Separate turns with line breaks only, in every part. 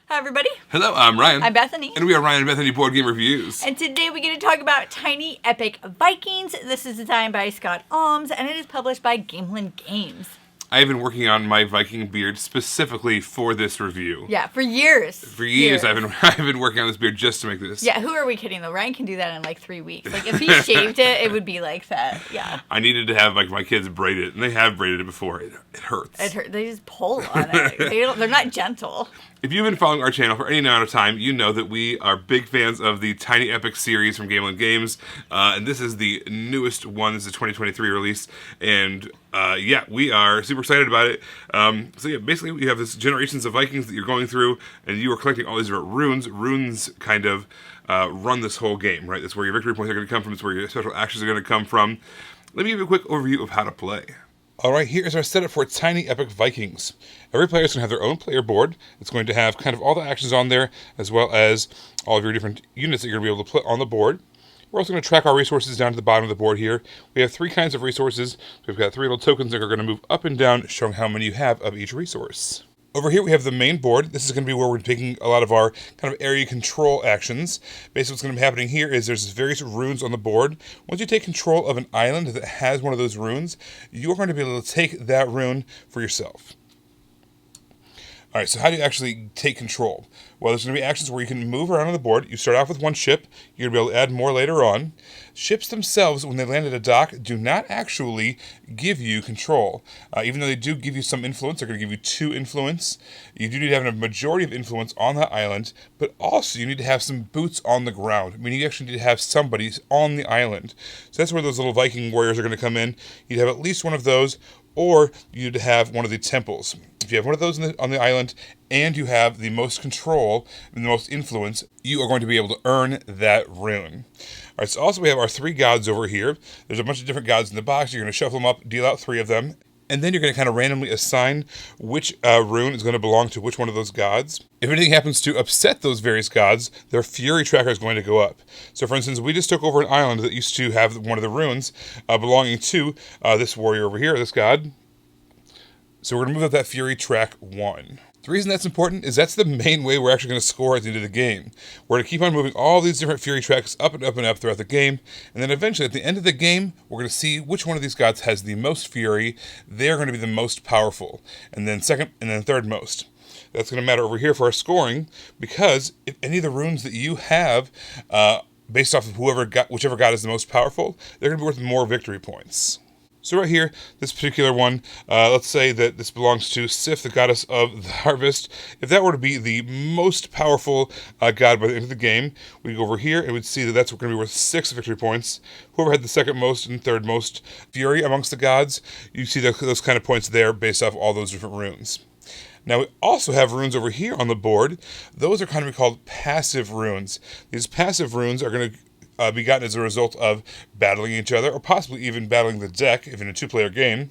Hi, everybody.
Hello, I'm Ryan.
I'm Bethany.
And we are Ryan and Bethany Board Game Reviews.
And today we get to talk about Tiny Epic Vikings. This is designed by Scott Alms, and it is published by Gameland Games.
I have been working on my Viking beard specifically for this review.
Yeah, for years.
For years. I've been working on this beard just to make this.
Yeah, who are we kidding, though? Ryan can do that in like 3 weeks. Like, if he shaved it, it would be like that. Yeah.
I needed to have my kids braid it, and they have braided it before. It hurts.
It hurts. They just pull on it. They're not gentle.
If you've been following our channel for any amount of time, you know that we are big fans of the Tiny Epic series from Gameland Games. And this is the newest one. This is a 2023 release. And yeah, we are super excited about it. So yeah, basically you have this generations of Vikings that you're going through, and you are collecting all these different runes. Runes kind of run this whole game, right? That's where your victory points are going to come from. It's where your special actions are going to come from. Let me give you a quick overview of how to play. Alright, here is our setup for Tiny Epic Vikings. Every player is going to have their own player board. It's going to have kind of all the actions on there, as well as all of your different units that you're going to be able to put on the board. We're also going to track our resources down to the bottom of the board here. We have 3 kinds of resources. We've got 3 little tokens that are going to move up and down, showing how many you have of each resource. Over here we have the main board. This is going to be where we're taking a lot of our kind of area control actions. Basically what's going to be happening here is there's various runes on the board. Once you take control of an island that has one of those runes, you're going to be able to take that rune for yourself. Alright, so how do you actually take control? Well, there's going to be actions where you can move around on the board. You start off with one ship. You're going to be able to add more later on. Ships themselves, when they land at a dock, do not actually give you control. Even though they do give you some influence, they're going to give you 2 influence. You do need to have a majority of influence on that island, but also you need to have some boots on the ground. Meaning you actually need to have somebody on the island. So that's where those little Viking warriors are going to come in. You'd have at least one of those, or you need to have one of the temples. If you have one of those on the island, and you have the most control and the most influence, you are going to be able to earn that rune. Alright, so also we have our 3 gods over here. There's a bunch of different gods in the box. You're going to shuffle them up, deal out 3 of them, and then you're going to kind of randomly assign which rune is going to belong to which one of those gods. If anything happens to upset those various gods, their fury tracker is going to go up. So for instance, we just took over an island that used to have one of the runes belonging to this warrior over here, this god. So we're going to move up that fury track 1. The reason that's important is that's the main way we're actually going to score at the end of the game. We're going to keep on moving all these different fury tracks up and up and up throughout the game, and then eventually at the end of the game, we're going to see which one of these gods has the most fury. They're going to be the most powerful, and then second and then third most. That's going to matter over here for our scoring, because if any of the runes that you have, based off of whichever god is the most powerful, they're going to be worth more victory points. So right here, this particular one, let's say that this belongs to Sif, the goddess of the harvest. If that were to be the most powerful god by the end of the game, we'd go over here and we'd see that that's going to be worth 6 victory points. Whoever had the second most and third most fury amongst the gods, you see those kind of points there based off all those different runes. Now we also have runes over here on the board. Those are kind of called passive runes. These passive runes are going to be gotten as a result of battling each other, or possibly even battling the deck, if in a 2-player game.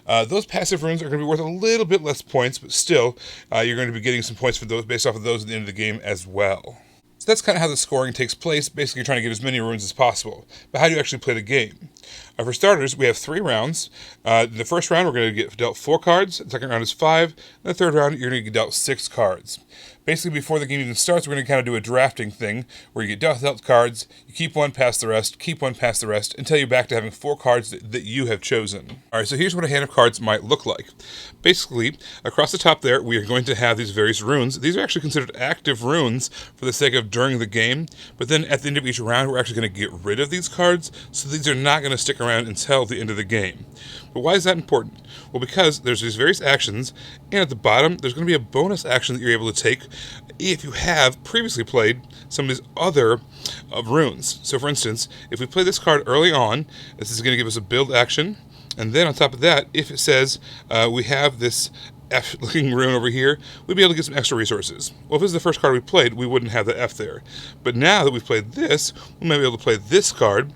Those passive runes are going to be worth a little bit less points, but still, you're going to be getting some points for those based off of those at the end of the game as well. So that's kind of how the scoring takes place, basically trying to get as many runes as possible. But how do you actually play the game? For starters, we have 3 rounds. The first round, we're going to get dealt 4 cards. The second round is 5. And the third round, you're going to get dealt 6 cards. Basically, before the game even starts, we're going to kind of do a drafting thing, where you get dealt cards, you keep one past the rest, keep one past the rest, until you're back to having 4 cards that you have chosen. Alright, so here's what a hand of cards might look like. Basically, across the top there, we are going to have these various runes. These are actually considered active runes for the sake of during the game, but then at the end of each round, we're actually going to get rid of these cards, so these are not going to stick around until the end of the game. But why is that important? Well, because there's these various actions, and at the bottom, there's going to be a bonus action that you're able to take if you have previously played some of these other runes. So for instance, if we play this card early on, this is going to give us a build action, and then on top of that, if it says we have this F-looking rune over here, we'd be able to get some extra resources. Well, if this is the first card we played, we wouldn't have the F there. But now that we've played this, we might be able to play this card.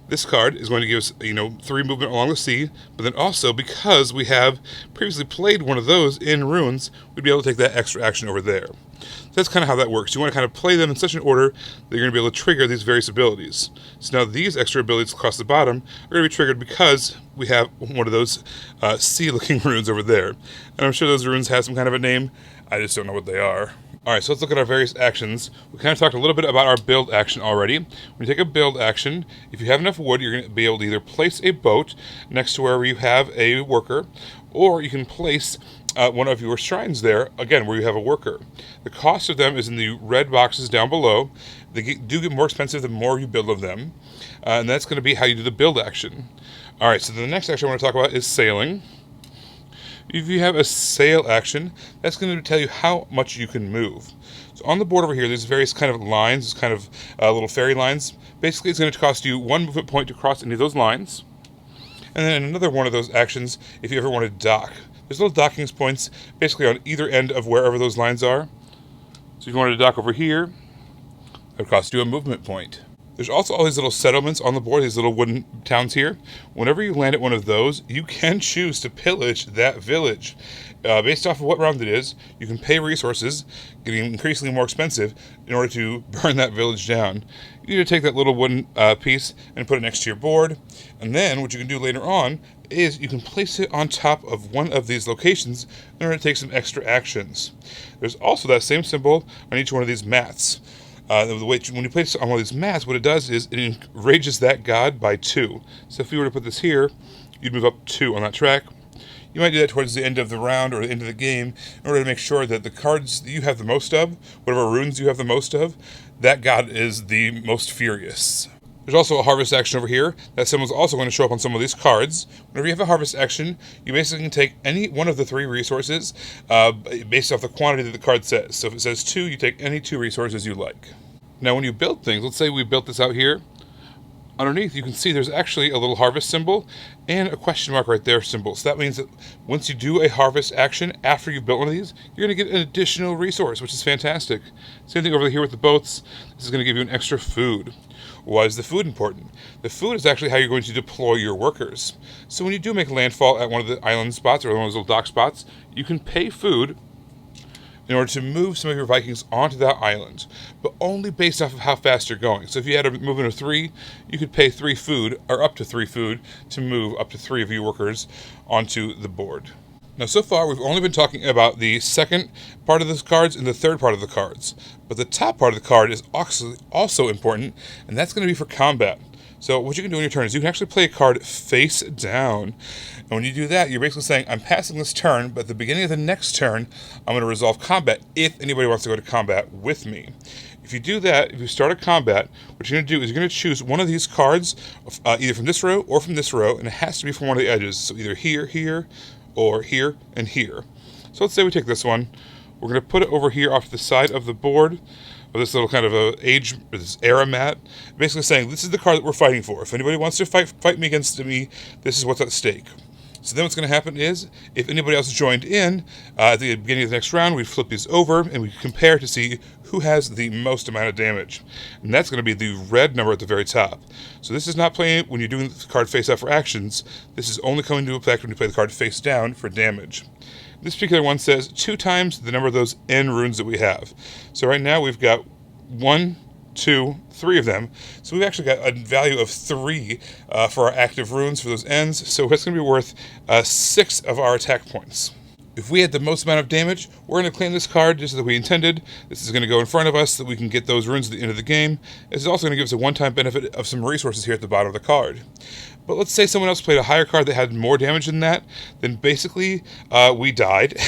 This card is going to give us, 3 movement along the sea, but then also, because we have previously played one of those in runes, we'd be able to take that extra action over there. So that's kind of how that works. You want to kind of play them in such an order that you're going to be able to trigger these various abilities. So now these extra abilities across the bottom are going to be triggered because we have one of those sea-looking runes over there. And I'm sure those runes have some kind of a name. I just don't know what they are. Alright, so let's look at our various actions. We kind of talked a little bit about our build action already. When you take a build action, if you have enough wood, you're going to be able to either place a boat next to wherever you have a worker, or you can place one of your shrines there, again, where you have a worker. The cost of them is in the red boxes down below. They do get more expensive the more you build of them, and that's going to be how you do the build action. Alright, so the next action I want to talk about is sailing. If you have a sail action, that's going to tell you how much you can move. So on the board over here, there's various kind of lines, kind of little fairy lines. Basically, it's going to cost you 1 movement point to cross any of those lines. And then another one of those actions, if you ever want to dock. There's little docking points basically on either end of wherever those lines are. So if you wanted to dock over here, it would cost you a movement point. There's also all these little settlements on the board, these little wooden towns here. Whenever you land at one of those, you can choose to pillage that village. Based off of what round it is, you can pay resources, getting increasingly more expensive, in order to burn that village down. You need to take that little wooden piece and put it next to your board. And then what you can do later on is you can place it on top of one of these locations in order to take some extra actions. There's also that same symbol on each one of these mats. When you place it on one of these mats, what it does is it enrages that god by 2. So if you were to put this here, you'd move up 2 on that track. You might do that towards the end of the round or the end of the game in order to make sure that the cards that you have the most of, whatever runes you have the most of, that god is the most furious. There's also a harvest action over here. That symbol is also going to show up on some of these cards. Whenever you have a harvest action, you basically can take any one of the 3 resources based off the quantity that the card says. So if it says 2, you take any 2 resources you like. Now when you build things, let's say we built this out here. Underneath, you can see there's actually a little harvest symbol and a question mark right there symbol. So that means that once you do a harvest action after you've built one of these, you're going to get an additional resource, which is fantastic. Same thing over here with the boats. This is going to give you an extra food. Why is the food important? The food is actually how you're going to deploy your workers. So when you do make landfall at one of the island spots or one of those little dock spots, you can pay food in order to move some of your Vikings onto that island, but only based off of how fast you're going. So if you had a movement of 3, you could pay 3 food, or up to 3 food, to move up to 3 of your workers onto the board. Now so far we've only been talking about the second part of the cards and the third part of the cards, but the top part of the card is also important, and that's going to be for combat. So what you can do on your turn is you can actually play a card face down. And when you do that, you're basically saying, I'm passing this turn, but at the beginning of the next turn, I'm going to resolve combat if anybody wants to go to combat with me. If you do that, if you start a combat, what you're going to do is you're going to choose one of these cards, either from this row or from this row, and it has to be from one of the edges. So either here, here, or here, and here. So let's say we take this one. We're going to put it over here off to the side of the board, of this little kind of this era mat, basically saying this is the card that we're fighting for. If anybody wants to fight me against me, this is what's at stake. So then what's going to happen is, if anybody else joined in, at the beginning of the next round, we flip these over and we compare to see who has the most amount of damage. And that's going to be the red number at the very top. So this is not playing when you're doing the card face up for actions. This is only coming into effect when you play the card face down for damage. This particular one says 2 times the number of those N runes that we have. So right now we've got 1, 2, 3 of them. So we've actually got a value of 3 for our active runes for those N's. So it's going to be worth 6 of our attack points. If we had the most amount of damage, we're going to claim this card just as we intended. This is going to go in front of us so that we can get those runes at the end of the game. This is also going to give us a one-time benefit of some resources here at the bottom of the card. But let's say someone else played a higher card that had more damage than that, then basically we died,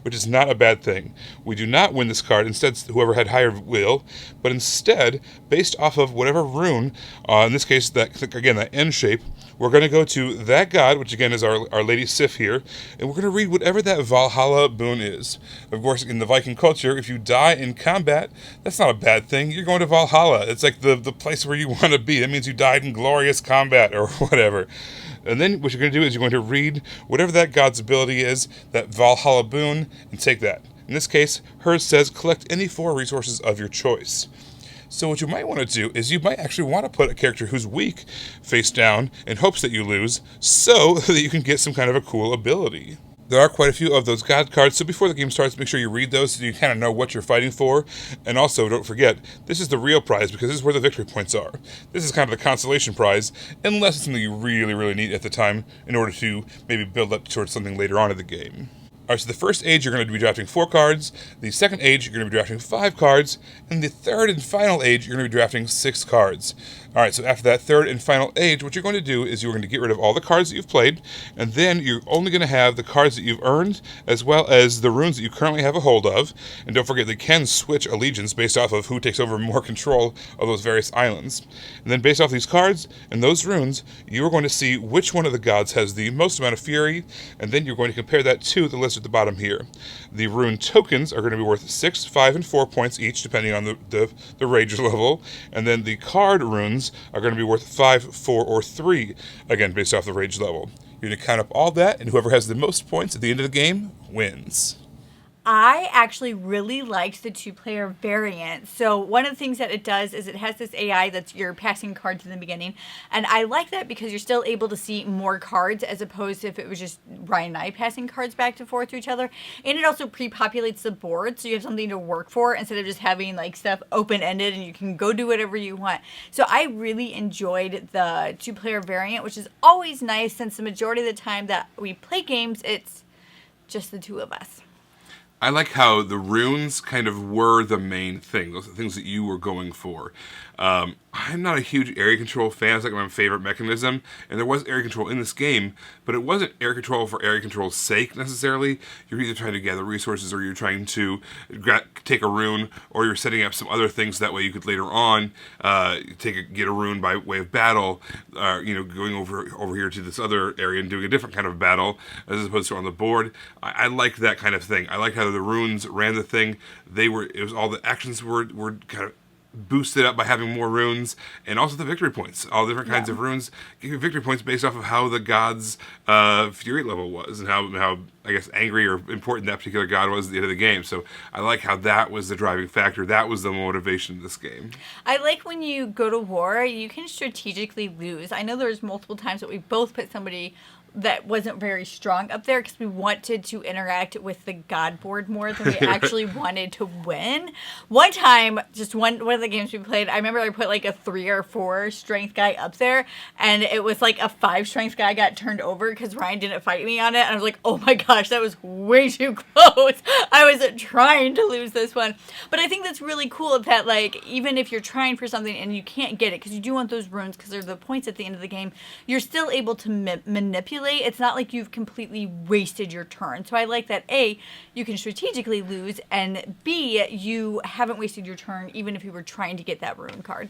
which is not a bad thing. We do not win this card, instead whoever had higher will, but instead, based off of whatever rune, in this case, that N shape, we're going to go to that god, which again is our Lady Sif here, and we're going to read whatever that Valhalla boon is. Of course, in the Viking culture, if you die in combat, that's not a bad thing. You're going to Valhalla. It's like the place where you want to be. That means you died in glorious combat or whatever. And then what you're going to do is you're going to read whatever that god's ability is, that Valhalla boon, and take that. In this case, hers says collect any 4 resources of your choice. So what you might want to do is you might actually want to put a character who's weak face down in hopes that you lose, so that you can get some kind of a cool ability. There are quite a few of those god cards, so before the game starts, make sure you read those so you kind of know what you're fighting for. And also, don't forget, this is the real prize, because this is where the victory points are. This is kind of the consolation prize, unless it's something you really, really need at the time in order to maybe build up towards something later on in the game. All right, so the first age, you're going to be drafting 4 cards. The second age, you're going to be drafting 5 cards. And the third and final age, you're going to be drafting 6 cards. All right, so after that third and final age, what you're going to do is you're going to get rid of all the cards that you've played, and then you're only going to have the cards that you've earned, as well as the runes that you currently have a hold of. And don't forget, they can switch allegiance based off of who takes over more control of those various islands. And then based off these cards and those runes, you are going to see which one of the gods has the most amount of fury, and then you're going to compare that to the list at the bottom here. The rune tokens are going to be worth 6, 5, and 4 points each, depending on the rage level, and then the card runes are going to be worth 5, 4, or 3, again, based off the rage level. You're going to count up all that, and whoever has the most points at the end of the game wins.
I actually really liked the 2-player variant. So one of the things that it does is it has this AI that's you're passing cards in the beginning. And I like that because you're still able to see more cards as opposed to if it was just Ryan and I passing cards back and forth to each other. And it also pre-populates the board so you have something to work for instead of just having like stuff open-ended and you can go do whatever you want. So I really enjoyed the 2-player variant, which is always nice since the majority of the time that we play games, it's just the two of us.
I like how the runes kind of were the main thing, those are the things that you were going for. I'm not a huge area control fan. It's like my favorite mechanism, and there was area control in this game, but it wasn't area control for area control's sake necessarily. You're either trying to gather resources, or you're trying to take a rune, or you're setting up some other things that way you could later on get a rune by way of battle. Going over here to this other area and doing a different kind of battle as opposed to on the board. I like that kind of thing. I like how the runes ran the thing. All the actions were kind of boosted up by having more runes, and also the victory points. All different kinds of runes give you victory points based off of how the god's fury level was, and how I guess angry or important that particular god was at the end of the game. So I like how that was the driving factor. That was the motivation of this game.
I like when you go to war, you can strategically lose. I know there's multiple times that we both put somebody that wasn't very strong up there because we wanted to interact with the god board more than we actually wanted to win. One time, just one of the games we played, I remember I put like a 3 or 4 strength guy up there, and it was like a 5 strength guy got turned over because Ryan didn't fight me on it, and I was like, oh my gosh, that was way too close. I was trying to lose this one. But I think that's really cool that like even if you're trying for something and you can't get it because you do want those runes because they're the points at the end of the game, you're still able to manipulate. It's not like you've completely wasted your turn. So I like that A, you can strategically lose, and B, you haven't wasted your turn even if you were trying to get that rune card.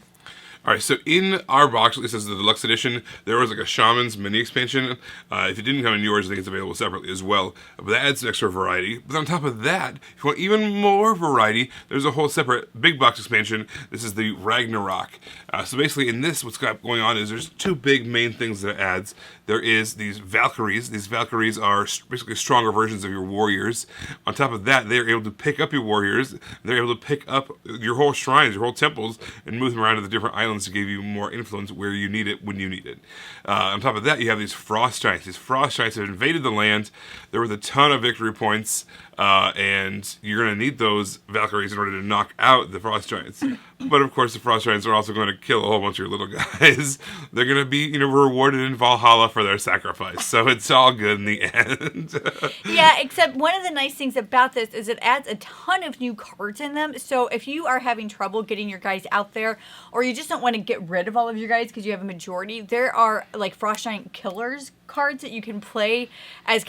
All right, so in our box, at least as the deluxe edition, there was like a Shaman's mini expansion. If it didn't come in yours, I think it's available separately as well. But that adds an extra variety. But on top of that, if you want even more variety, there's a whole separate big box expansion. This is the Ragnarok. So basically in this, what's going on is there's 2 big main things that it adds. There is these Valkyries. These Valkyries are basically stronger versions of your warriors. On top of that, they're able to pick up your warriors. They're able to pick up your whole shrines, your whole temples, and move them around to the different islands to give you more influence where you need it, when you need it. On top of that, you have these Frost Giants. These Frost Giants have invaded the land. There was a ton of victory points, and you're going to need those Valkyries in order to knock out the Frost Giants. But of course, the Frost Giants are also going to kill a whole bunch of your little guys. They're going to be, rewarded in Valhalla for their sacrifice. So it's all good in the end.
Yeah, except one of the nice things about this is it adds a ton of new cards in them. So if you are having trouble getting your guys out there, or you just don't want to get rid of all of your guys because you have a majority, there are like Frost Giant Killers cards that you can play as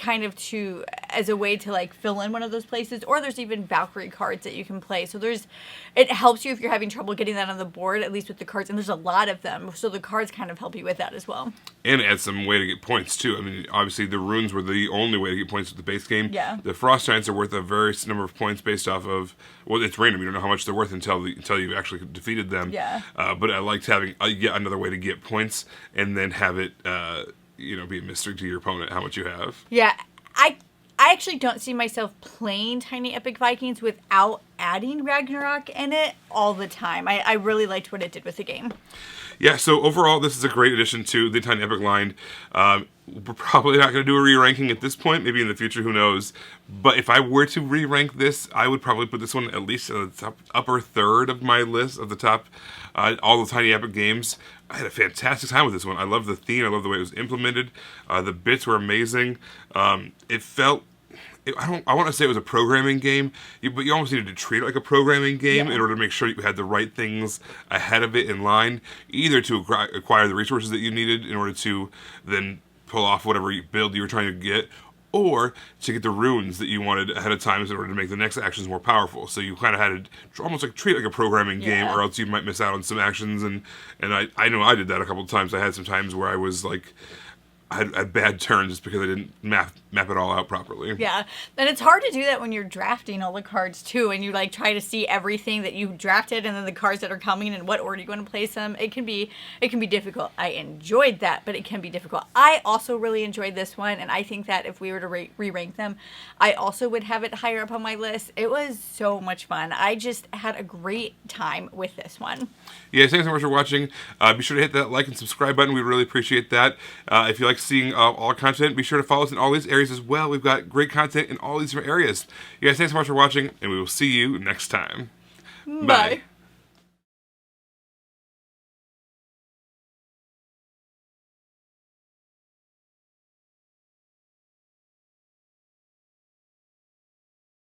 a way to like fill in one of those places, or there's even Valkyrie cards that you can play. So it helps you if you're having trouble getting that on the board, at least with the cards, and there's a lot of them, so the cards kind of help you with that as well.
And add some way to get points too. I mean, obviously the runes were the only way to get points with the base game.
Yeah.
The Frost Giants are worth a various number of points based off of, well, it's random. You don't know how much they're worth until you've actually defeated them.
Yeah.
But I liked having yet another way to get points, and then have it be a mystery to your opponent how much you have.
Yeah, I actually don't see myself playing Tiny Epic Vikings without adding Ragnarok in it all the time. I really liked what it did with the game.
Yeah, so overall, this is a great addition to the Tiny Epic line. We're probably not going to do a re-ranking at this point. Maybe in the future, who knows. But if I were to re-rank this, I would probably put this one at least in the top upper third of my list of the top all the Tiny Epic games. I had a fantastic time with this one. I love the theme. I love the way it was implemented. The bits were amazing. It felt I want to say it was a programming game, but you almost needed to treat it like a programming game in order to make sure you had the right things ahead of it in line, either to acquire the resources that you needed in order to then pull off whatever build you were trying to get, or to get the runes that you wanted ahead of time in order to make the next actions more powerful. So you kind of had to almost like treat it like a programming game, or else you might miss out on some actions. And I know I did that a couple of times. I had some times where I was like, I had bad turns just because I didn't map it all out properly.
Yeah, and it's hard to do that when you're drafting all the cards too, and you like try to see everything that you drafted, and then the cards that are coming and what order you want to place them. It can be difficult. I enjoyed that, but it can be difficult. I also really enjoyed this one, and I think that if we were to re-rank them, I also would have it higher up on my list. It was so much fun. I just had a great time with this one.
Yeah, thanks so much for watching. Be sure to hit that like and subscribe button. We'd really appreciate that. If you like seeing all our content, be sure to follow us in all these areas as well. We've got great content in all these different areas. You guys, thanks so much for watching, and we will see you next time.
Bye.